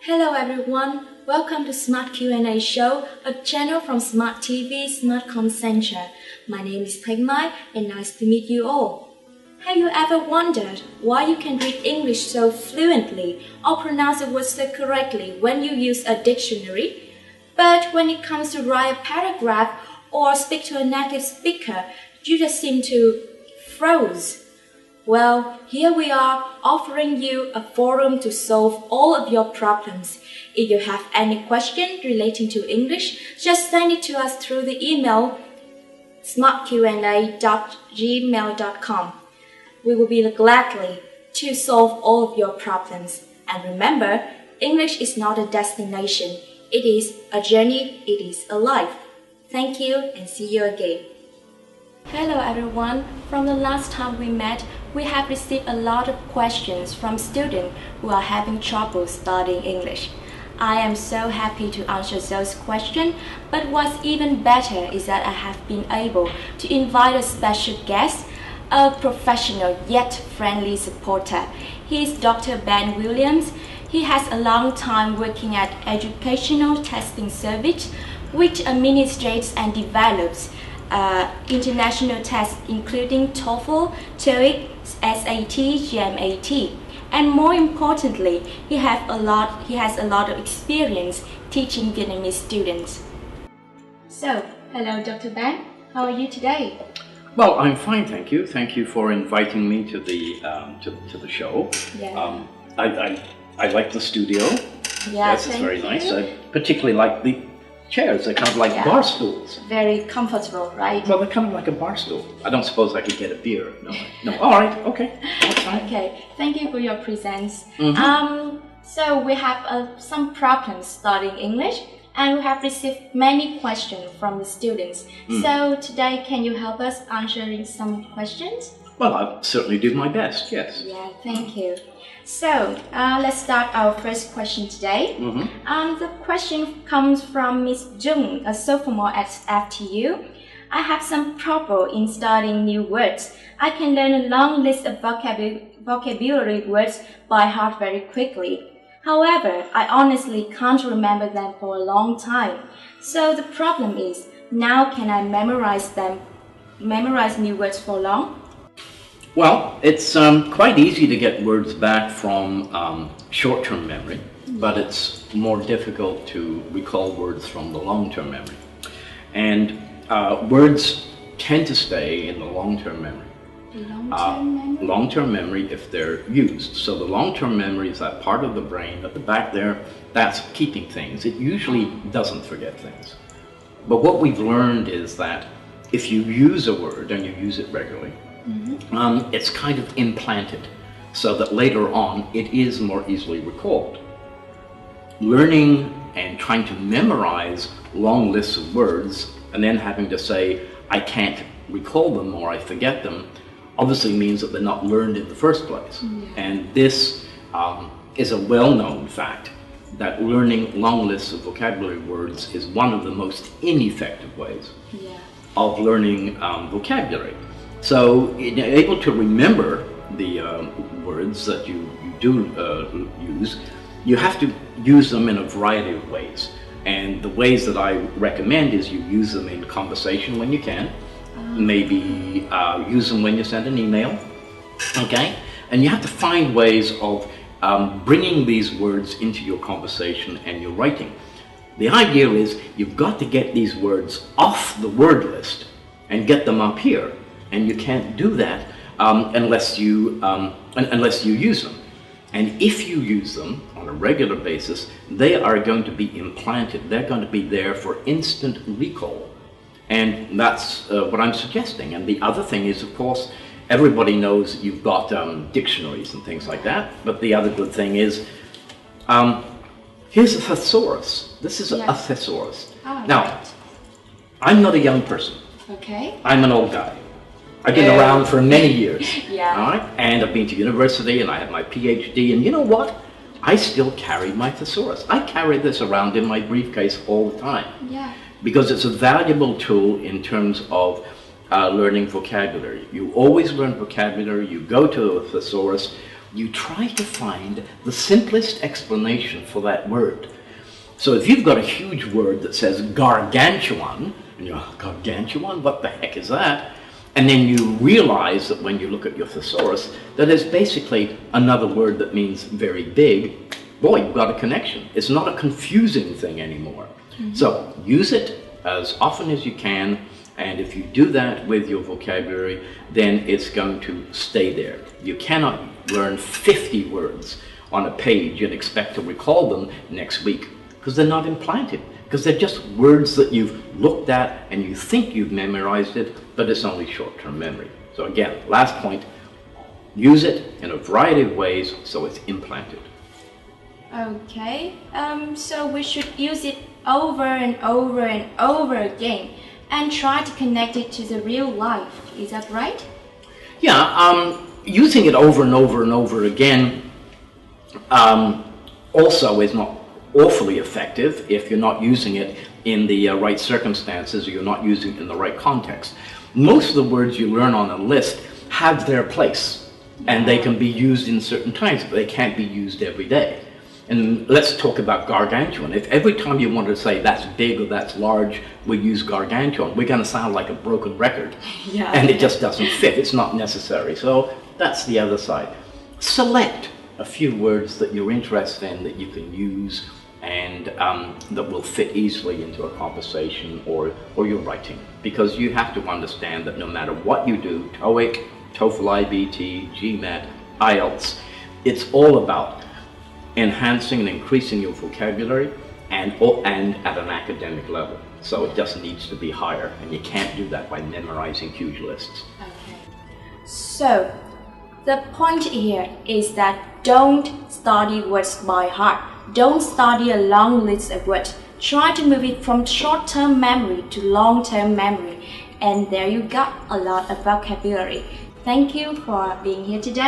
Hello everyone, welcome to Smart Q&A Show, a channel from Smart TV.smartcom Center. My name is Mai and nice to meet you all. Have you ever wondered why you can read English so fluently or pronounce the words so correctly when you use a dictionary? But when it comes to write a paragraph or speak to a native speaker, you just seem to froze. Well, here we are offering you a forum to solve all of your problems. If you have any question relating to English, just send it to us through the email smartqa@gmail.com. We will be gladly to solve all of your problems. And remember, English is not a destination. It is a journey, it is a life. Thank you and see you again. Hello everyone, from the last time we met, we have received a lot of questions from students who are having trouble studying English. I am so happy to answer those questions, but what's even better is that I have been able to invite a special guest, a professional yet friendly supporter. He is Dr. Ben Williams. He has a long time working at Educational Testing Service, which administrates and develops international tests including TOEFL, TOEIC, SAT, GMAT, and more importantly, he has a lot of experience teaching Vietnamese students. So, hello, Dr. Ben. How are you today? Well, I'm fine, thank you. Thank you for inviting me to the show. Yeah. I like the studio. Yeah, yes, it's very nice. I particularly like the chairs. They're kind of like bar stools. Very comfortable, right? Well, they're kind of like a bar stool. I don't suppose I could get a beer. No. All right. Okay. That's fine. Okay. Thank you for your presence. Mm-hmm. So we have some problems studying English, and we have received many questions from the students. So today, can you help us answering some questions? Well, I'll certainly do my best. Yes. Yeah. Thank you. So let's start our first question today. The question comes from Miss Dung, a sophomore at FTU. I have some trouble in studying new words. I can learn a long list of vocabulary words by heart very quickly. However, I honestly can't remember them for a long time. So the problem is, now can I memorize new words for long? Well, it's quite easy to get words back from short-term memory, but it's more difficult to recall words from the long-term memory. And words tend to stay in the long-term memory. Long-term memory? Long-term memory if they're used. So the long-term memory is that part of the brain at the back there that's keeping things. It usually doesn't forget things. But what we've learned is that if you use a word and you use it regularly, it's kind of implanted so that later on it is more easily recalled. Learning and trying to memorize long lists of words and then having to say, I can't recall them or I forget them, obviously means that they're not learned in the first place. And this is a well-known fact that learning long lists of vocabulary words is one of the most ineffective ways of learning vocabulary. So, in able to remember the words that you do use, you have to use them in a variety of ways. And the ways that I recommend is you use them in conversation when you can, maybe use them when you send an email, okay? And you have to find ways of bringing these words into your conversation and your writing. The idea is you've got to get these words off the word list and get them up here. And you can't do that unless you use them. And if you use them on a regular basis, they are going to be implanted. They're going to be there for instant recall. And that's what I'm suggesting. And the other thing is, of course, everybody knows you've got dictionaries and things like that. But the other good thing is, here's a thesaurus. This is a thesaurus. Now, I'm not a young person. Okay. I'm an old guy. I've been around for many years, all right? And I've been to university and I have my PhD, and you know what? I still carry my thesaurus. I carry this around in my briefcase all the time. Because it's a valuable tool in terms of learning vocabulary. You always learn vocabulary, you go to a thesaurus you try to find the simplest explanation for that word. So if you've got a huge word that says gargantuan, and you're, gargantuan, what the heck is that? And then you realize that when you look at your thesaurus, that it's basically another word that means very big. Boy, you've got a connection. It's not a confusing thing anymore. Mm-hmm. So use it as often as you can, and if you do that with your vocabulary, then it's going to stay there. You cannot learn 50 words on a page and expect to recall them next week, because they're not implanted, because they're just words that you've looked at and you think you've memorized it, but it's only short-term memory. So again, last point, use it in a variety of ways so it's implanted. Okay, so we should use it over and over and over again and try to connect it to the real life. Is that right? Yeah, using it over and over and over again also is not awfully effective if you're not using it in the right circumstances, or you're not using it in the right context. Most of the words you learn on a list have their place, and they can be used in certain times, but they can't be used every day. And let's talk about gargantuan. If every time you want to say that's big or that's large, we use gargantuan, we're going to sound like a broken record. Yeah. And it just doesn't fit. It's not necessary. So that's the other side. Select a few words that you're interested in that you can use and that will fit easily into a conversation or your writing. Because you have to understand that no matter what you do, TOEIC, TOEFL IBT, GMAT, IELTS, it's all about enhancing and increasing your vocabulary and at an academic level. So it just needs to be higher, and you can't do that by memorizing huge lists. Okay. So the point here is that don't study words by heart. Don't study a long list of words. Try to move it from short-term memory to long-term memory. And there you got a lot of vocabulary. Thank you for being here today.